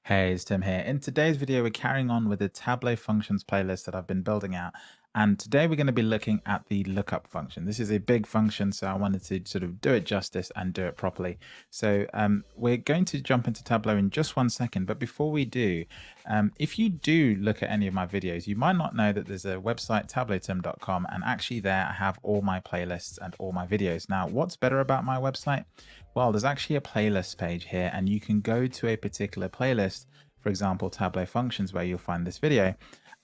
Hey, it's Tim here. In today's video, we're carrying on with the Tableau functions playlist that I've been building out. And today we're going to be looking at the lookup function. This is a big function, so I wanted to sort of do it justice and do it properly. So we're going to jump into Tableau in just 1 second. But before we do, if you do look at any of my videos, you might not know that there's a website, tableautim.com, and actually there I have all my playlists and all my videos. Now, what's better about my website? Well, there's actually a playlist page here, and you can go to a particular playlist, for example, Tableau functions, where you'll find this video,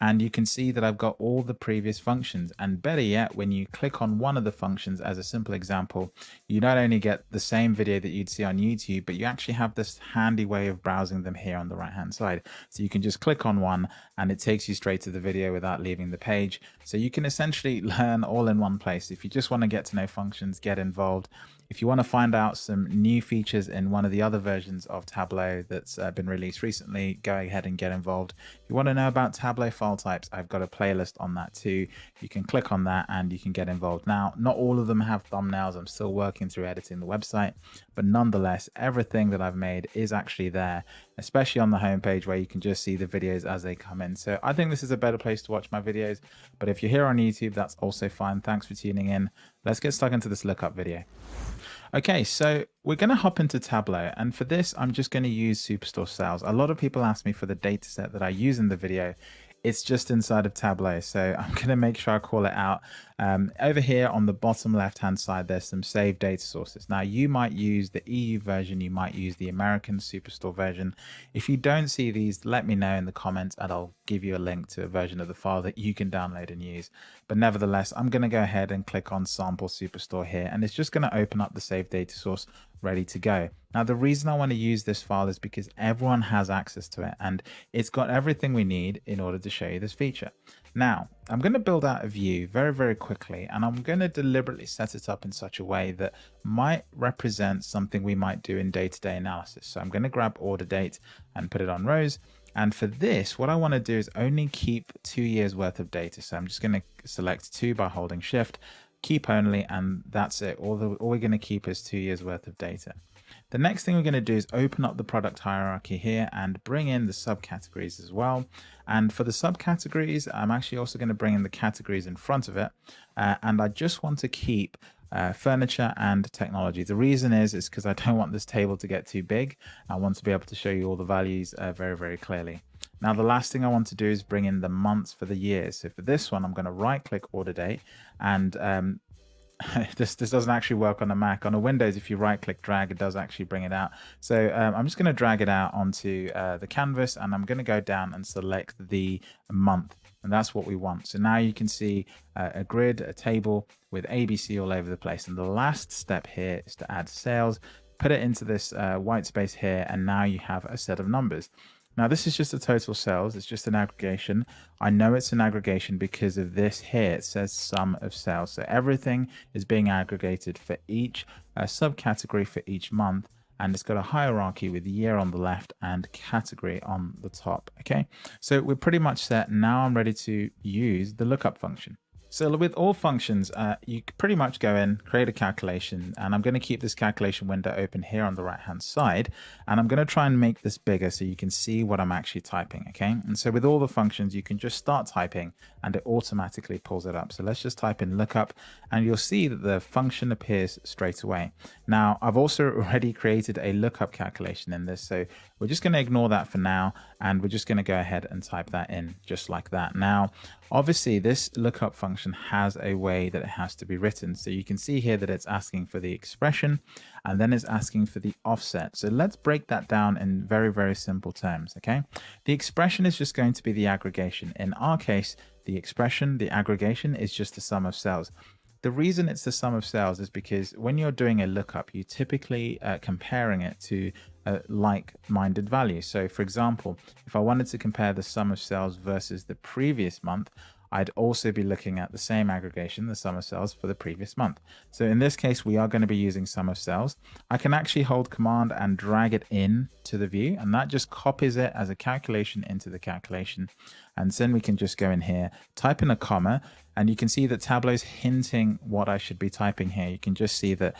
and you can see that I've got all the previous functions. And better yet, when you click on one of the functions, as a simple example, you not only get the same video that you'd see on YouTube, but you actually have this handy way of browsing them here on the right hand side. So you can just click on one and it takes you straight to the video without leaving the page. So you can essentially learn all in one place. If you just want to get to know functions, get involved. If you want to find out some new features in one of the other versions of Tableau that's been released recently, go ahead and get involved. If you want to know about Tableau file types, I've got a playlist on that too. You can click on that and you can get involved. Now, not all of them have thumbnails. I'm still working through editing the website, but nonetheless, everything that I've made is actually there, especially on the homepage where you can just see the videos as they come in. So I think this is a better place to watch my videos, but if you're here on YouTube, that's also fine. Thanks for tuning in. Let's get stuck into this lookup video. Okay, so we're going to hop into Tableau, and for this, I'm just going to use Superstore Sales. A lot of people ask me for the data set that I use in the video. It's just inside of Tableau, so I'm going to make sure I call it out. Over here on the bottom left-hand side, there's some saved data sources. Now, you might use the EU version, you might use the American Superstore version. If you don't see these, let me know in the comments, and I'll give you a link to a version of the file that you can download and use. But nevertheless, I'm going to go ahead and click on Sample Superstore here, and it's just going to open up the saved data source ready to go. Now, the reason I want to use this file is because everyone has access to it, and it's got everything we need in order to show you this feature. Now, I'm going to build out a view very, very quickly, and I'm going to deliberately set it up in such a way that might represent something we might do in day-to-day analysis. So I'm going to grab order date and put it on rows. And for this, what I want to do is only keep 2 years worth of data. So I'm just going to select 2 by holding shift, keep only, and that's it. All we're going to keep is 2 years worth of data. The next thing we're going to do is open up the product hierarchy here and bring in the subcategories as well. And for the subcategories, I'm actually also going to bring in the categories in front of it. And I just want to keep furniture and technology. The reason is because I don't want this table to get too big. I want to be able to show you all the values very, very clearly. Now, the last thing I want to do is bring in the months for the year. So for this one, I'm going to right click order date, and this doesn't actually work on a Mac. On a Windows, if you right click drag, it does actually bring it out. So I'm just going to drag it out onto the canvas, and I'm going to go down and select the month, and that's what we want. So now you can see a grid, a table with ABC all over the place. And the last step here is to add sales, put it into this white space here, and now you have a set of numbers. Now, this is just a total sales. It's just an aggregation. I know it's an aggregation because of this here. It says sum of sales. So everything is being aggregated for each subcategory for each month. And it's got a hierarchy with year on the left and category on the top. Okay, so we're pretty much set. Now I'm ready to use the lookup function. So with all functions, you pretty much go in, create a calculation, and I'm going to keep this calculation window open here on the right hand side, and I'm going to try and make this bigger so you can see what I'm actually typing, okay? And so with all the functions, you can just start typing and it automatically pulls it up. So let's just type in lookup, and you'll see that the function appears straight away. Now, I've also already created a lookup calculation in this, so we're just going to ignore that for now, and we're just going to go ahead and type that in just like that. Now, obviously, this lookup function has a way that it has to be written. So you can see here that it's asking for the expression, and then it's asking for the offset. So let's break that down in very, very simple terms, okay? The expression is just going to be the aggregation. In our case, the expression, the aggregation, is just the sum of cells. The reason it's the sum of cells is because when you're doing a lookup, you typically comparing it to like-minded values. So for example, if I wanted to compare the sum of cells versus the previous month, I'd also be looking at the same aggregation, the sum of cells for the previous month. So in this case, we are going to be using sum of cells. I can actually hold command and drag it in to the view, and that just copies it as a calculation into the calculation. And then we can just go in here, type in a comma, and you can see that Tableau's hinting what I should be typing here. You can just see that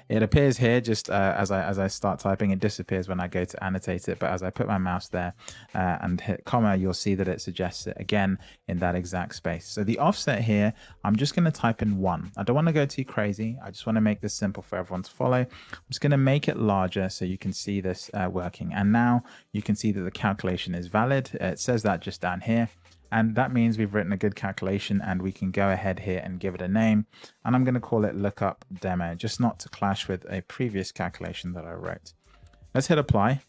it appears here just as I start typing. It disappears when I go to annotate it, but as I put my mouse there and hit comma, you'll see that it suggests it again in that exact space. So the offset here, I'm just going to type in 1. I don't want to go too crazy. I just want to make this simple for everyone to follow. I'm just going to make it larger so you can see this working. And now you can see that the calculation is valid. It says that just down here. And that means we've written a good calculation, and we can go ahead here and give it a name. And I'm going to call it Lookup Demo, just not to clash with a previous calculation that I wrote. Let's hit apply.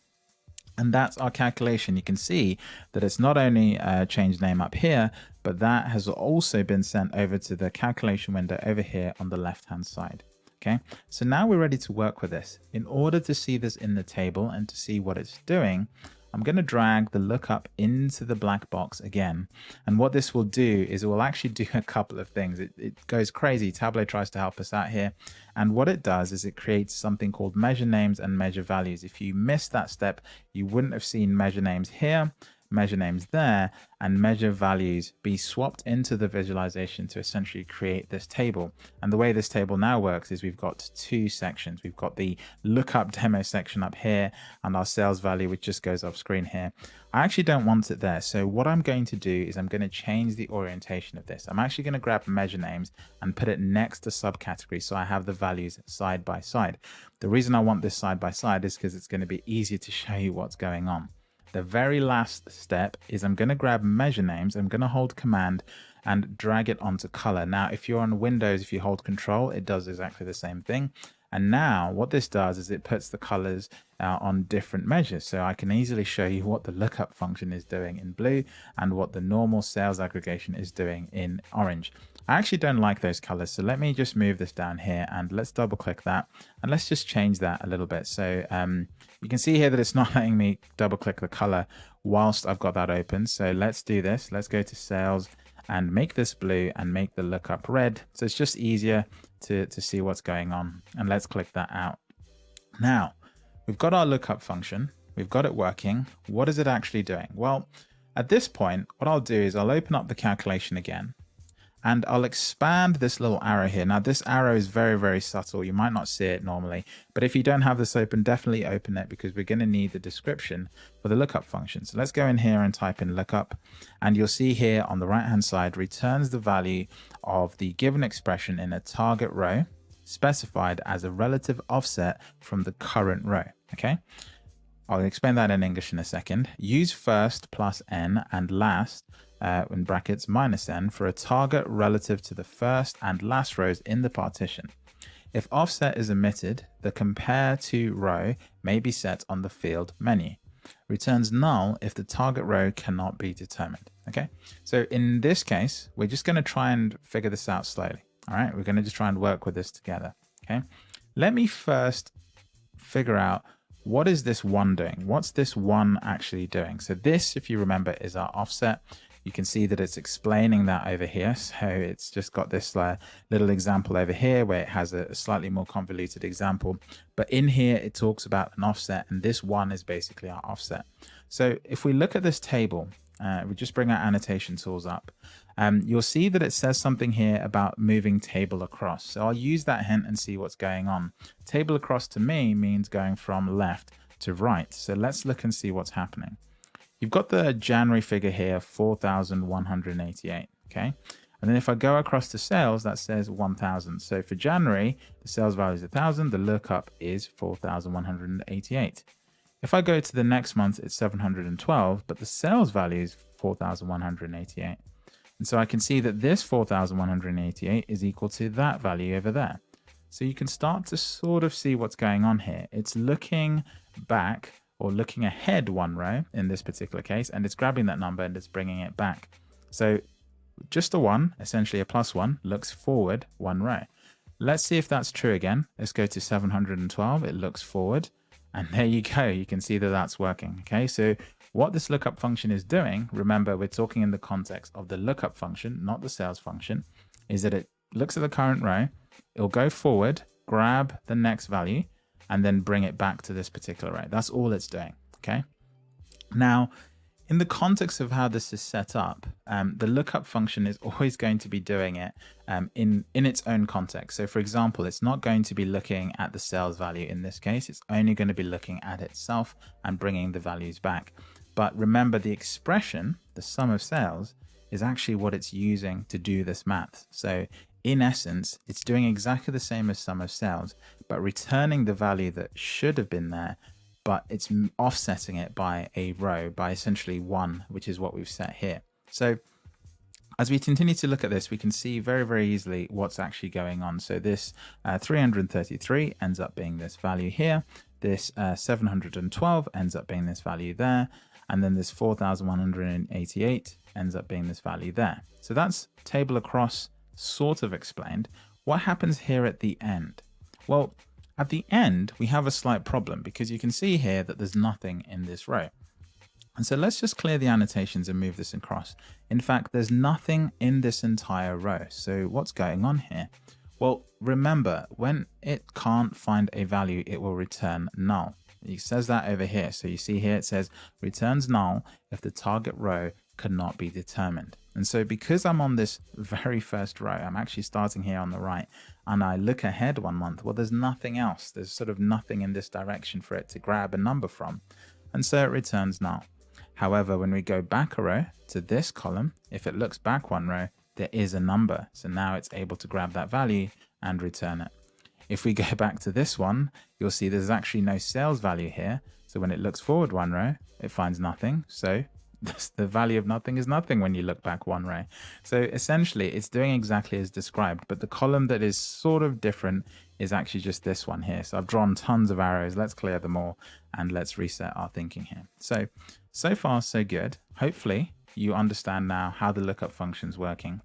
And that's our calculation. You can see that it's not only changed name up here, but that has also been sent over to the calculation window over here on the left-hand side. Okay, so now we're ready to work with this. In order to see this in the table and to see what it's doing, I'm going to drag the lookup into the black box again. And what this will do is it will actually do a couple of things. It goes crazy. Tableau tries to help us out here. And what it does is it creates something called measure names and measure values. If you missed that step, you wouldn't have seen measure names here, measure names there, and measure values be swapped into the visualization to essentially create this table. And the way this table now works is we've got 2 sections. We've got the lookup demo section up here and our sales value, which just goes off screen here. I actually don't want it there. So what I'm going to do is I'm going to change the orientation of this. I'm actually going to grab measure names and put it next to subcategory so I have the values side by side. The reason I want this side by side is because it's going to be easier to show you what's going on. The very last step is I'm going to grab measure names. I'm going to hold command and drag it onto color. Now, if you're on Windows, if you hold control, it does exactly the same thing. And now what this does is it puts the colors on different measures. So I can easily show you what the lookup function is doing in blue and what the normal sales aggregation is doing in orange. I actually don't like those colors. So let me just move this down here and let's double click that. And let's just change that a little bit. So you can see here that it's not letting me double click the color whilst I've got that open. So let's do this. Let's go to sales and make this blue and make the lookup red. So it's just easier to see what's going on. And let's click that out. Now we've got our lookup function. We've got it working. What is it actually doing? Well, at this point, what I'll do is I'll open up the calculation again. And I'll expand this little arrow here. Now this arrow is very, very subtle. You might not see it normally, but if you don't have this open, definitely open it because we're going to need the description for the lookup function. So let's go in here and type in lookup, and you'll see here on the right hand side returns the value of the given expression in a target row specified as a relative offset from the current row. Okay. I'll explain that in English in a second. Use first plus n and last in brackets minus n for a target relative to the first and last rows in the partition. If offset is omitted, the compare to row may be set on the field menu. Returns null if the target row cannot be determined. Okay, so in this case, we're just going to try and figure this out slowly. All right, we're going to just try and work with this together. Okay, let me first figure out what is this 1 doing? What's this 1 actually doing? So this, if you remember, is our offset. You can see that it's explaining that over here. So it's just got this little example over here where it has a slightly more convoluted example. But in here, it talks about an offset, and this 1 is basically our offset. So if we look at this table, we just bring our annotation tools up. You'll see that it says something here about moving table across. So I'll use that hint and see what's going on. Table across to me means going from left to right. So let's look and see what's happening. You've got the January figure here, 4,188, okay? And then if I go across to sales, that says 1,000. So for January, the sales value is 1,000, the lookup is 4,188. If I go to the next month, it's 712, but the sales value is 4,188. And so I can see that this 4,188 is equal to that value over there. So you can start to sort of see what's going on here. It's looking back or looking ahead 1 row in this particular case, and it's grabbing that number and it's bringing it back. So just a 1, essentially a +1, looks forward 1 row. Let's see if that's true again. Let's go to 712. It looks forward. And there you go. You can see that that's working. Okay, so what this lookup function is doing, remember we're talking in the context of the lookup function, not the sales function, is that it looks at the current row, it'll go forward, grab the next value, and then bring it back to this particular row. That's all it's doing. Okay. Now, In the context of how this is set up, the lookup function is always going to be doing it in its own context. So for example, it's not going to be looking at the sales value in this case. It's only going to be looking at itself and bringing the values back. But remember, the expression, the sum of sales, is actually what it's using to do this math. So in essence, it's doing exactly the same as sum of sales, but returning the value that should have been there, but it's offsetting it by a row, by essentially 1, which is what we've set here. So as we continue to look at this, we can see very, very easily what's actually going on. So this 333 ends up being this value here. This 712 ends up being this value there. And then this 4,188 ends up being this value there. So that's table across sort of explained. What happens here at the end? Well, at the end, we have a slight problem because you can see here that there's nothing in this row. And so let's just clear the annotations and move this across. In fact, there's nothing in this entire row. So what's going on here? Well, remember, when it can't find a value, it will return null. It says that over here. So you see here, it says returns null if the target row cannot be determined. And so because I'm on this very first row, I'm actually starting here on the right, and I look ahead 1 month, well, there's nothing else. There's sort of nothing in this direction for it to grab a number from. And so it returns null. However, when we go back a row to this column, if it looks back 1 row, there is a number. So now it's able to grab that value and return it. If we go back to this one, you'll see there's actually no sales value here. So when it looks forward 1 row, it finds nothing. So the value of nothing is nothing when you look back 1 row. So essentially it's doing exactly as described, but the column that is sort of different is actually just this one here. So I've drawn tons of arrows. Let's clear them all and let's reset our thinking here. So far so good. Hopefully you understand now how the lookup function is working.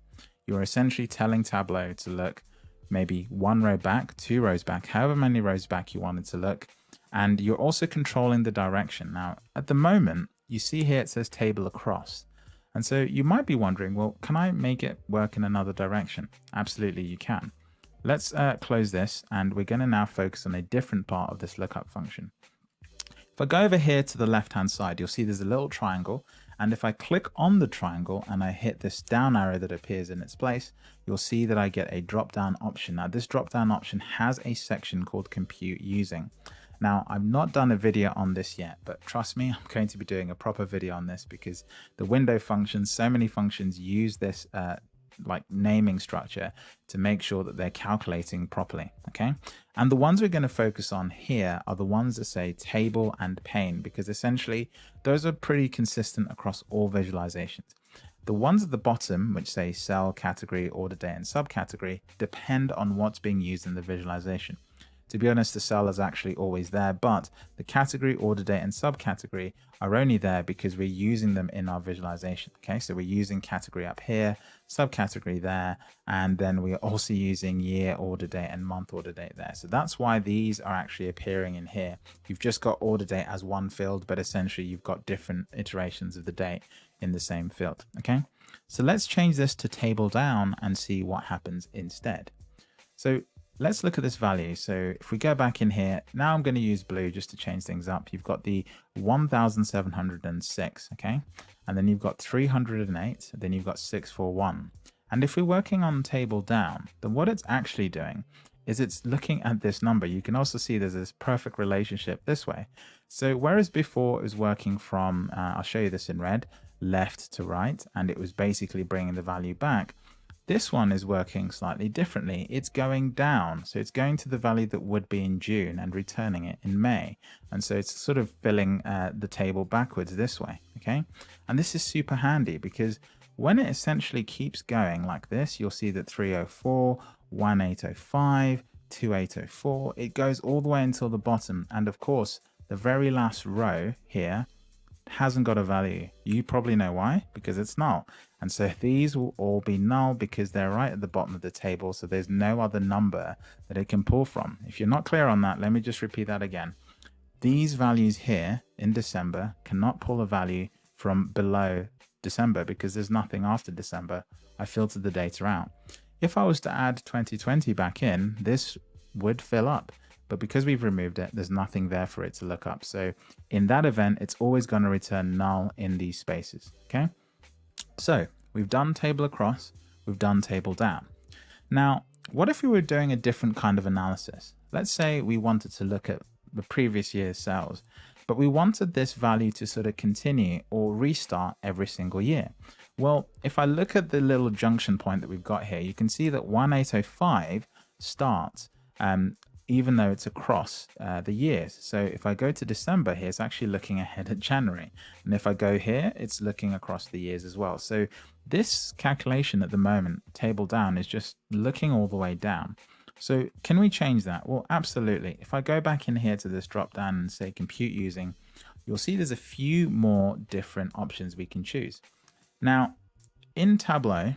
You're essentially telling Tableau to look maybe 1 row back, 2 rows back, however many rows back you wanted to look. And you're also controlling the direction. Now, at the moment, you see here it says table across. And so you might be wondering, well, can I make it work in another direction? Absolutely, you can. Let's close this, and we're going to now focus on a different part of this lookup function. If I go over here to the left-hand side, you'll see there's a little triangle. And if I click on the triangle and I hit this down arrow that appears in its place, you'll see that I get a drop-down option. Now, this drop-down option has a section called Compute Using. Now, I've not done a video on this yet, but trust me, I'm going to be doing a proper video on this because the window functions, so many functions use this like naming structure to make sure that they're calculating properly. Okay. And the ones we're going to focus on here are the ones that say table and pane, because essentially those are pretty consistent across all visualizations. The ones at the bottom, which say cell, category, order date, and subcategory, depend on what's being used in the visualization. To be honest, the cell is actually always there, but the category, order date, and subcategory are only there because we're using them in our visualization. Okay, so we're using category up here, subcategory there, and then we're also using year, order date, and month order date there. So that's why these are actually appearing in here. You've just got order date as one field, but essentially you've got different iterations of the date in the same field. Okay, so let's change this to table down and see what happens instead. So let's look at this value. So if we go back in here, now I'm going to use blue just to change things up. You've got the 1,706, okay? And then you've got 308, then you've got 641. And if we're working on table down, then what it's actually doing is it's looking at this number. You can also see there's this perfect relationship this way. So whereas before it was working from, I'll show you this in red, left to right, and it was basically bringing the value back, this one is working slightly differently. It's going down. So it's going to the value that would be in June and returning it in May. And so it's sort of filling the table backwards this way. Okay. And this is super handy because when it essentially keeps going like this, you'll see that 304, 1805, 2804, it goes all the way until the bottom. And of course, the very last row here hasn't got a value. You probably know why, because it's null. And so these will all be null because they're right at the bottom of the table. So there's no other number that it can pull from. If you're not clear on that, let me just repeat that again. These values here in December cannot pull a value from below December because there's nothing after December. I filtered the data out. If I was to add 2020 back in, this would fill up. but because we've removed it, there's nothing there for it to look up. So in that event, it's always going to return null in these spaces. Okay, so we've done table across, we've done table down. Now, what if we were doing a different kind of analysis? Let's say we wanted to look at the previous year's sales, but we wanted this value to sort of continue or restart every single year. Well, if I look at the little junction point that we've got here, you can see that 1805 starts even though it's across the years. So if I go to December here, it's actually looking ahead at January. And if I go here, it's looking across the years as well. So this calculation at the moment, table down, is just looking all the way down. So can we change that? Well, absolutely. If I go back in here to this drop down and say compute using, you'll see there's a few more different options we can choose. Now, in Tableau,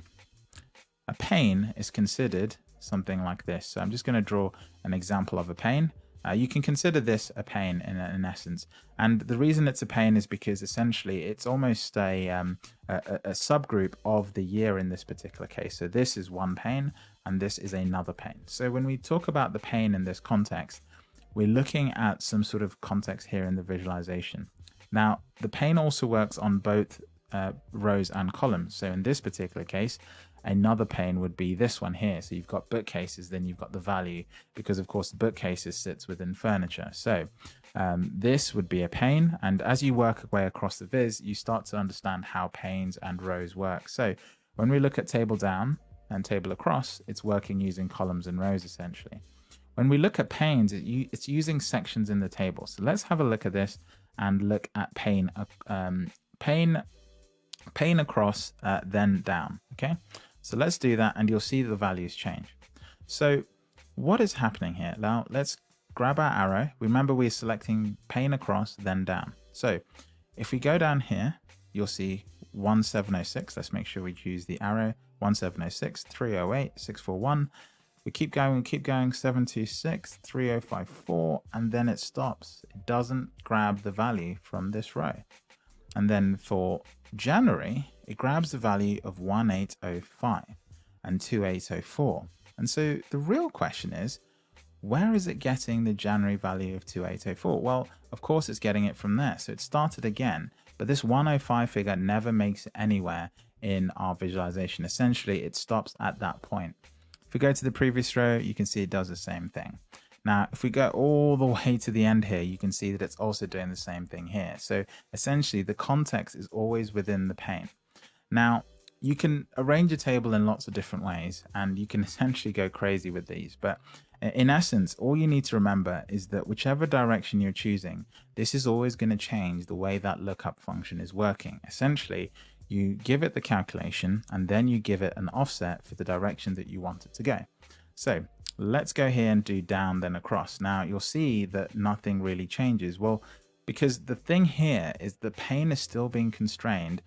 a pane is considered something like this. So I'm just going to draw an example of a pane. You can consider this a pane in essence. And the reason it's a pane is because essentially it's almost a subgroup of the year in this particular case. So this is one pane and this is another pane. So when we talk about the pane in this context, we're looking at some sort of context here in the visualization. Now, the pane also works on both rows and columns. So in this particular case, another pane would be this one here. So you've got bookcases, then you've got the value, because of course the bookcases sits within furniture. So this would be a pane, and as you work your way across the viz, you start to understand how panes and rows work. So when we look at table down and table across, it's working using columns and rows essentially. When we look at panes, it's using sections in the table. So let's have a look at this and look at pane across, then down. Okay, so let's do that and you'll see the values change. So what is happening here? Now let's grab our arrow. Remember, we're selecting pane across, then down. So if we go down here, you'll see 1706. Let's make sure we choose the arrow. 1706, 308, 641. We keep going, 726, 3054, and then it stops. It doesn't grab the value from this row. And then for January, it grabs the value of 1805 and 2804. And so the real question is, where is it getting the January value of 2804? Well, of course it's getting it from there. So it started again, but this 105 figure never makes it anywhere in our visualization. Essentially, it stops at that point. If we go to the previous row, you can see it does the same thing. Now, if we go all the way to the end here, you can see that it's also doing the same thing here. So essentially, the context is always within the pane. Now, you can arrange a table in lots of different ways, and you can essentially go crazy with these. But in essence, all you need to remember is that whichever direction you're choosing, this is always going to change the way that lookup function is working. Essentially, you give it the calculation, and then you give it an offset for the direction that you want it to go. So let's go here and do down, then across. Now you'll see that nothing really changes. Well, because the thing here is the pane is still being constrained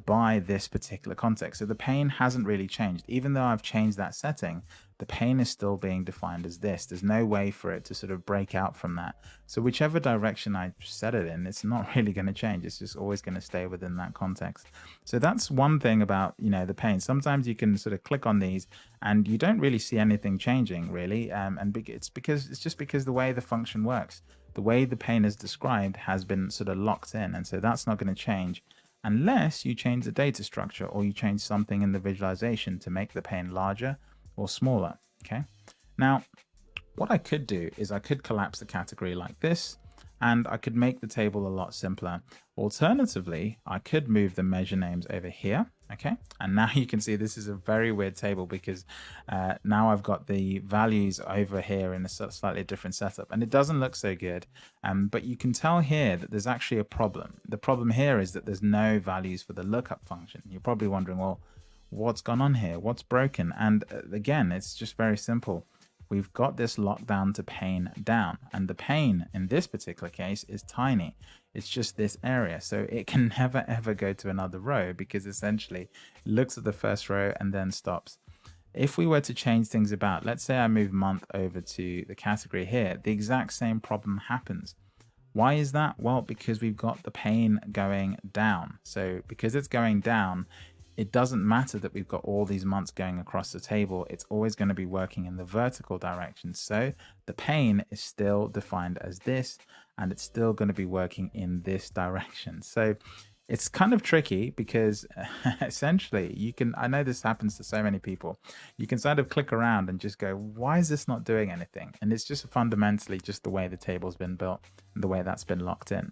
by this particular context. So the pane hasn't really changed. Even though I've changed that setting, the pane is still being defined as this. There's no way for it to sort of break out from that. So whichever direction I set it in, it's not really going to change. It's just always going to stay within that context. So that's one thing about, the pane. Sometimes you can sort of click on these and you don't really see anything changing really. And it's just because the way the function works, the way the pane is described has been sort of locked in. And so that's not going to change unless you change the data structure or you change something in the visualization to make the pane larger or smaller. Okay, now what I could do is I could collapse the category like this, and I could make the table a lot simpler. Alternatively, I could move the measure names over here. Okay, and now you can see this is a very weird table because now I've got the values over here in a slightly different setup, and it doesn't look so good. But you can tell here that there's actually a problem. The problem here is that there's no values for the lookup function. You're probably wondering, well, what's gone on here? What's broken? And again, it's just very simple. We've got this lockdown to pane down, and the pane in this particular case is tiny. It's just this area, so it can never ever go to another row because essentially it looks at the first row and then stops. If we were to change things about, let's say I move month over to the category here, the exact same problem happens. Why is that? Well, because we've got the pane going down. So because it's going down, it doesn't matter that we've got all these months going across the table. It's always going to be working in the vertical direction. So the pane is still defined as this, and it's still going to be working in this direction. So it's kind of tricky because essentially you can, I know this happens to so many people, you can sort of click around and just go, why is this not doing anything? And it's just fundamentally just the way the table's been built and the way that's been locked in.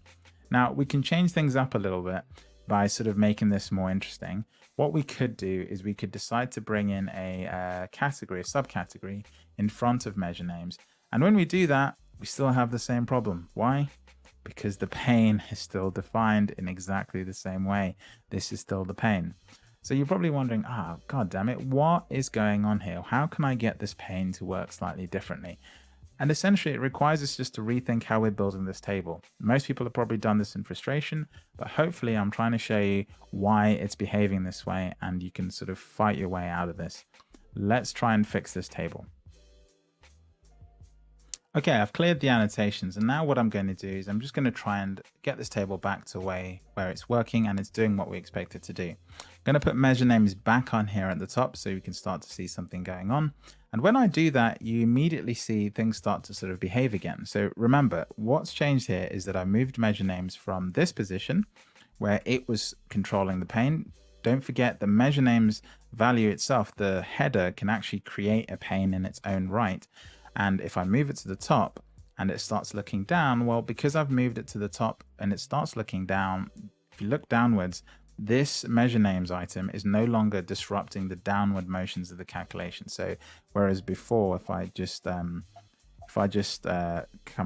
Now we can change things up a little bit by sort of making this more interesting. What we could do is we could decide to bring in a category, a subcategory in front of measure names. And when we do that, we still have the same problem. Why? Because the pane is still defined in exactly the same way. This is still the pane. So you're probably wondering, God damn it, what is going on here? How can I get this pane to work slightly differently? And essentially it requires us just to rethink how we're building this table. Most people have probably done this in frustration, but hopefully I'm trying to show you why it's behaving this way and you can sort of fight your way out of this. Let's try and fix this table. Okay, I've cleared the annotations, and now what I'm going to do is I'm just going to try and get this table back to where it's working and it's doing what we expect it to do. I'm going to put measure names back on here at the top so we can start to see something going on. And when I do that, you immediately see things start to sort of behave again. So remember, what's changed here is that I moved measure names from this position where it was controlling the pane. Don't forget the measure names value itself, the header can actually create a pane in its own right. And if I move it to the top and it starts looking down, well, because I've moved it to the top and it starts looking down, if you look downwards, this measure names item is no longer disrupting the downward motions of the calculation. So whereas before, if I just come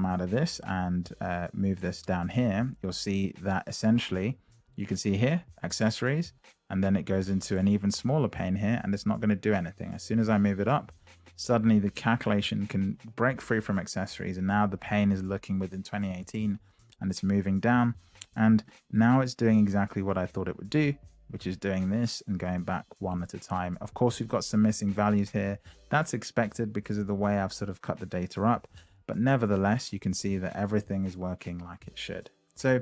out of this and move this down here, you'll see that essentially you can see here accessories, and then it goes into an even smaller pane here, and it's not going to do anything. As soon as I move it up, suddenly the calculation can break free from accessories, and now the pane is looking within 2018 and it's moving down, and now it's doing exactly what I thought it would do, which is doing this and going back one at a time. Of course, we've got some missing values here. That's expected because of the way I've sort of cut the data up, but nevertheless, you can see that everything is working like it should. So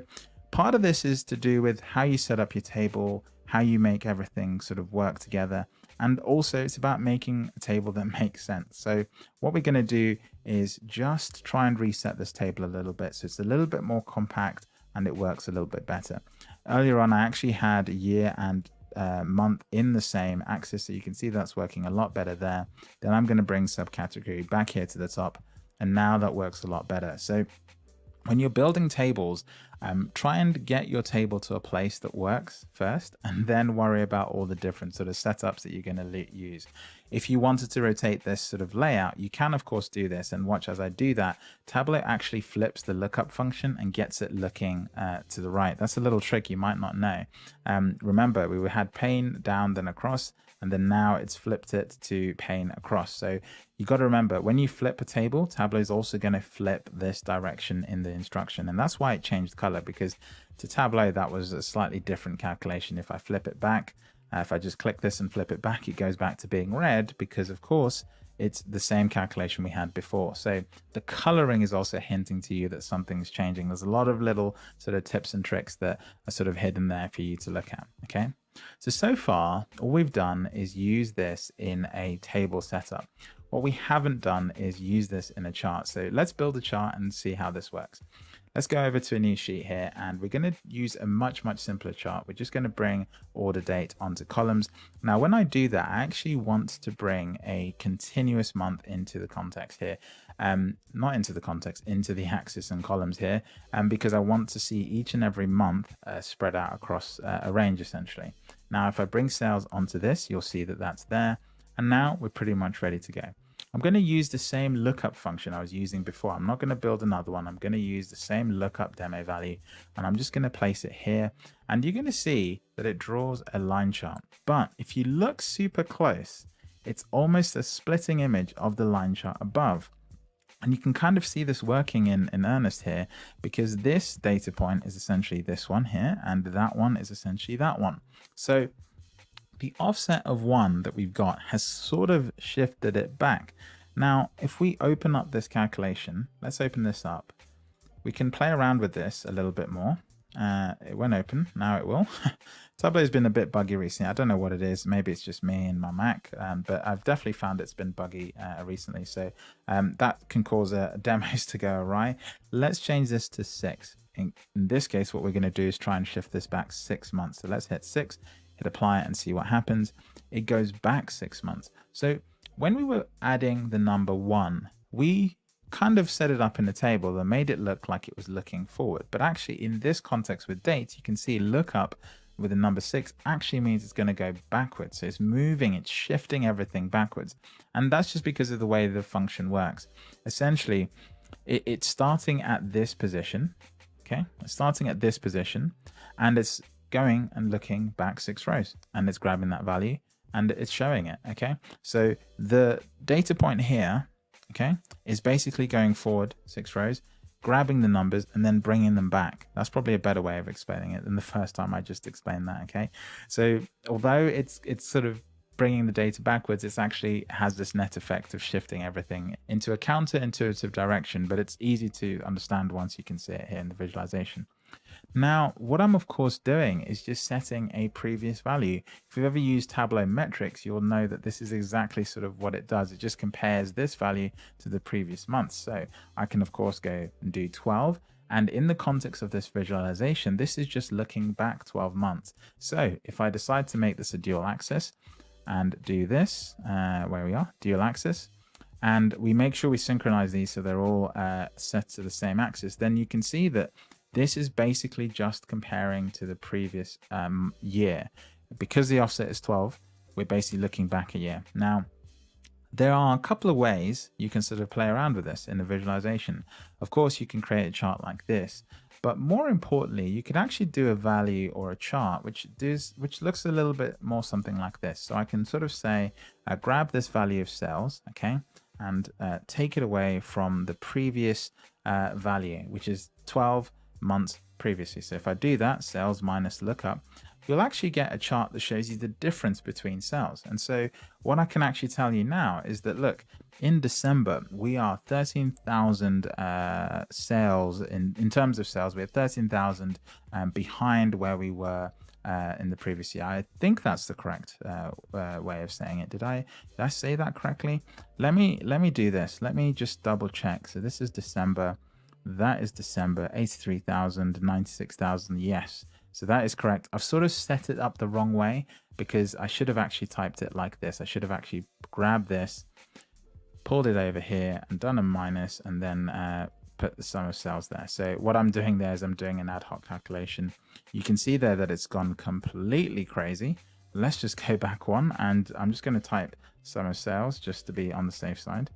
part of this is to do with how you set up your table, how you make everything sort of work together. And also it's about making a table that makes sense. So what we're going to do is just try and reset this table a little bit so it's a little bit more compact and it works a little bit better. Earlier on, I actually had year and month in the same axis, so you can see that's working a lot better there. Then I'm going to bring subcategory back here to the top, and now that works a lot better. So when you're building tables, try and get your table to a place that works first, and then worry about all the different sort of setups that you're going to use. If you wanted to rotate this sort of layout, you can of course do this, and watch as I do that. Tableau actually flips the lookup function and gets it looking to the right. That's a little trick you might not know. Remember, we had pane down, then across, and then now it's flipped it to pane across. So you got to remember, when you flip a table, Tableau is also going to flip this direction in the instruction, and that's why it changed color, because to Tableau that was a slightly different calculation. If I flip it back, if I just click this and flip it back, it goes back to being red, because of course it's the same calculation we had before. So the coloring is also hinting to you that something's changing. There's a lot of little sort of tips and tricks that are sort of hidden there for you to look at. Okay, so far all we've done is use this in a table setup. What we haven't done is use this in a chart. So let's build a chart and see how this works. Let's go over to a new sheet here, and we're going to use a much simpler chart. We're just going to bring order date onto columns. Now, when I do that, I actually want to bring a continuous month into the context here. Not into the context, into the axis and columns here, because I want to see each and every month spread out across a range essentially. Now, if I bring sales onto this, you'll see that that's there. And now we're pretty much ready to go. I'm going to use the same lookup function I was using before. I'm not going to build another one. I'm going to use the same lookup demo value, and I'm just going to place it here. And you're going to see that it draws a line chart. But if you look super close, it's almost a splitting image of the line chart above. And you can kind of see this working in earnest here, because this data point is essentially this one here, and that one is essentially that one. So the offset of 1 that we've got has sort of shifted it back. Now, if we open up this calculation, let's open this up. We can play around with this a little bit more. It won't open. Now it will. Tableau has been a bit buggy recently. I don't know what it is. Maybe it's just me and my Mac, but I've definitely found it's been buggy recently. So that can cause demos to go awry. Let's change this to 6. In this case, what we're going to do is try and shift this back 6 months. So let's hit 6, hit apply and see what happens. It goes back 6 months. So when we were adding the number 1, we kind of set it up in a table that made it look like it was looking forward. But actually in this context with dates, you can see lookup with the number 6 actually means it's going to go backwards. So it's moving, it's shifting everything backwards. And that's just because of the way the function works. Essentially, it's starting at this position. Okay, it's starting at this position and it's going and looking back 6 rows and it's grabbing that value and it's showing it. Okay, so the data point here, okay, is basically going forward 6 rows, grabbing the numbers and then bringing them back. That's probably a better way of explaining it than the first time I just explained that. Okay, so although it's sort of bringing the data backwards, it actually has this net effect of shifting everything into a counterintuitive direction, but it's easy to understand once you can see it here in the visualization. Now, what I'm of course doing is just setting a previous value. If you've ever used Tableau metrics, you'll know that this is exactly sort of what it does. It just compares this value to the previous month. So I can of course go and do 12. And in the context of this visualization, this is just looking back 12 months. So if I decide to make this a dual axis and do this, where we are, dual axis, and we make sure we synchronize these so they're all set to the same axis, then you can see that this is basically just comparing to the previous year. Because the offset is 12, we're basically looking back a year. Now, there are a couple of ways you can sort of play around with this in the visualization. Of course, you can create a chart like this, but more importantly, you could actually do a value or a chart which looks a little bit more something like this. So I can sort of say, grab this value of sales, okay, and take it away from the previous value, which is 12 months previously. So if I do that, sales minus lookup, you'll actually get a chart that shows you the difference between sales. And so what I can actually tell you now is that, look, in December, we are 13,000 sales in terms of sales. We're 13,000 behind where we were in the previous year. I think that's the correct way of saying it. Did I say that correctly? Let me do this. Let me just double check. So this is December. That is December. 83,000, 96,000. Yes. So that is correct. I've sort of set it up the wrong way because I should have actually typed it like this. I should have actually grabbed this, pulled it over here and done a minus and then put the sum of sales there. So what I'm doing there is I'm doing an ad hoc calculation. You can see there that it's gone completely crazy. Let's just go back one and I'm just going to type sum of sales just to be on the safe side,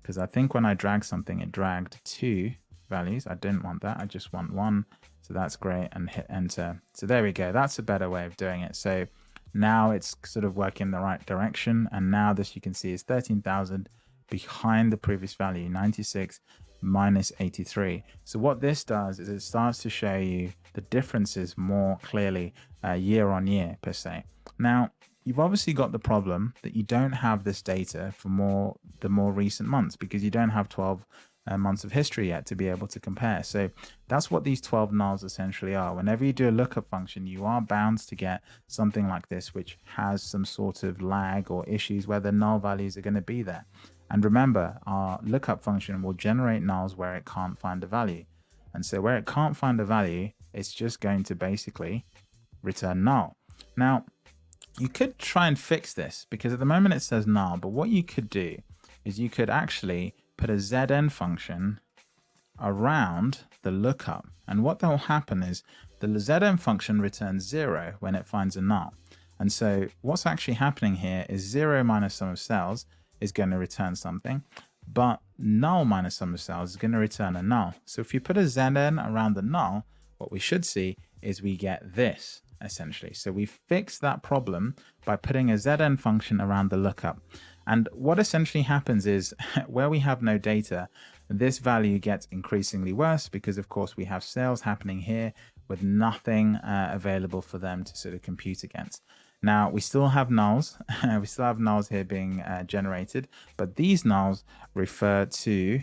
because I think when I drag something, it dragged 2 values. I didn't want that. I just want 1. So that's great, and hit enter. So there we go. That's a better way of doing it. So now it's sort of working in the right direction. And now this you can see is 13,000 behind the previous value, 96 minus 83. So what this does is it starts to show you the differences more clearly year on year per se. Now, you've obviously got the problem that you don't have this data for the more recent months because you don't have 12 months of history yet to be able to compare. So that's what these 12 nulls essentially are. Whenever you do a lookup function, you are bound to get something like this, which has some sort of lag or issues where the null values are going to be there. And remember, our lookup function will generate nulls where it can't find a value. And so where it can't find a value, it's just going to basically return null. Now, you could try and fix this because at the moment it says null, but what you could do is you could actually put a ZN function around the lookup. And what that will happen is the ZN function returns 0 when it finds a null. And so what's actually happening here is 0 minus sum of sales is going to return something, but null minus sum of sales is going to return a null. So if you put a ZN around the null, what we should see is we get this essentially. So we fix that problem by putting a ZN function around the lookup. And what essentially happens is where we have no data, this value gets increasingly worse because of course we have sales happening here with nothing available for them to sort of compute against. Now we still have nulls, we still have nulls here being generated, but these nulls refer to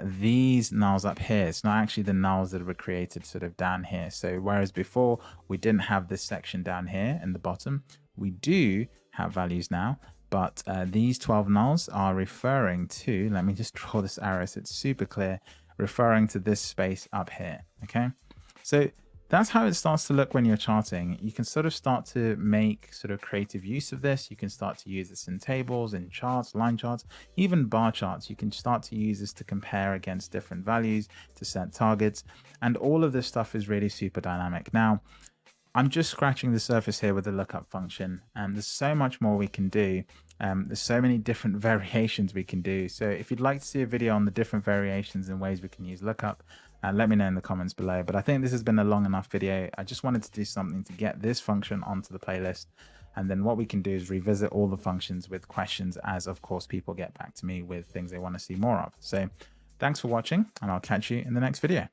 these nulls up here. It's not actually the nulls that were created sort of down here. So whereas before we didn't have this section down here in the bottom, we do have values now. But these 12 nulls are referring to, let me just draw this arrow so it's super clear, referring to this space up here. Okay, so that's how it starts to look when you're charting. You can sort of start to make sort of creative use of this. You can start to use this in tables, in charts, line charts, even bar charts. You can start to use this to compare against different values, to set targets, and all of this stuff is really super dynamic. Now, I'm just scratching the surface here with the lookup function, and there's so much more we can do. There's so many different variations we can do. So if you'd like to see a video on the different variations and ways we can use lookup, let me know in the comments below. But I think this has been a long enough video. I just wanted to do something to get this function onto the playlist. And then what we can do is revisit all the functions with questions as, of course, people get back to me with things they want to see more of. So thanks for watching, and I'll catch you in the next video.